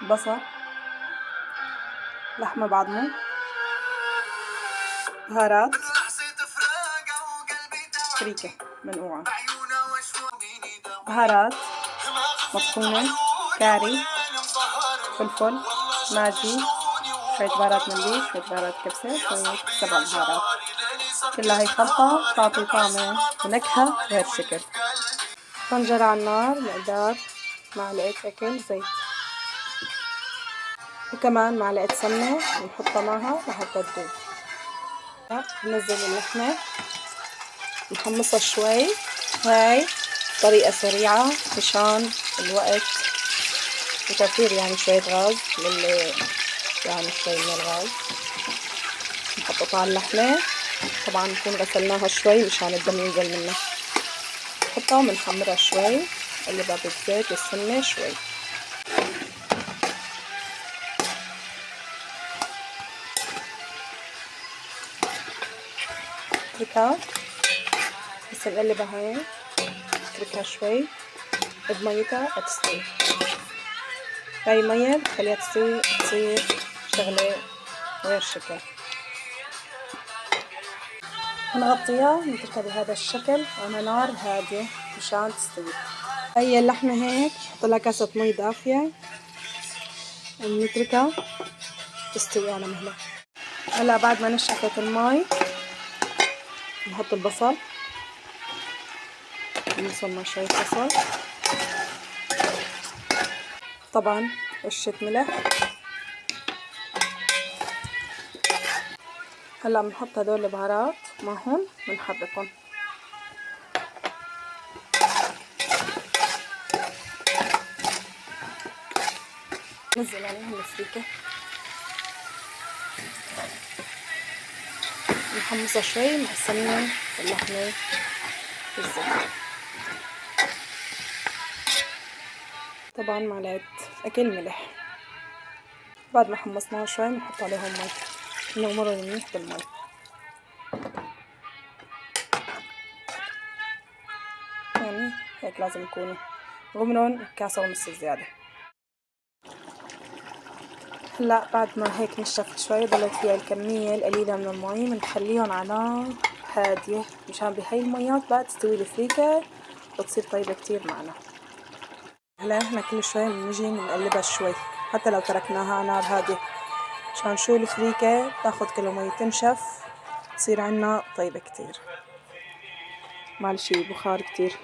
بصل، لحمة بعضمه، بهارات، فريكة منقوعة، بهارات مطحونة، كاري، فلفل، ماجي، شوية بهارات مندي، شوية بهارات كبسة، شوية 7 بهارات. كلها هي خلطة تعطي طعمة ونكهة غير شكل. طنجرة على النار، مقدار معلقة أكل زيت، وكمان معلقة سمنة نحطها معها لحتى تذوب. ننزل اللحمة نحمصها شوي. هاي طريقة سريعة مشان الوقت وتوفير يعني شوية غاز للي يعني شوي من الغاز. نحطها على اللحمة، طبعا نكون غسلناها شوي مشان الدم ينزل منها. نحطها ونحمرها شوي، نقلبها بالزيت والسمنة شوي. نتركها بس نقلبها هاي، نتركها شوي بميتها تستوي. هاي مية بتخليها تستوي تصير شغلة غير شكل. نغطيها نتركها بهذا الشكل على نار هادية مشان تستوي. هي اللحمة هيك نحط لها كاسة مي دافية ونتركها تستوي على مهلة. هلا بعد ما نشفت المي نحط البصل، نوصل شوية بصل، طبعا رشة ملح. هلا بنحط هدول البهارات معهم بنحركهم. ننزل عليهم الفريكة، نحمصها شوي مع السمنة واللحمة والزيت. طبعا معلقة أكل ملح. بعد ما حمصناها شوي بنحط عليهم مي، نغمرهم منيح بالمي. يعني هيك لازم يكونوا غمرهم كاسة ونص زيادة. هلا بعد ما هيك نشفت شوي ضلت فيها الكمية القليلة من المي بنخليهم على نار هادية مشان بهاي الميات بقى تستوي الفريكة وتصير طيبة كتير معنا. هلا احنا كل شوي بنجي بنقلبها شوي حتى لو تركناها على نار هادية مشان شو الفريكة تاخد كل مي تنشف تصير عنا طيبة كتير. معلش بخار كتير.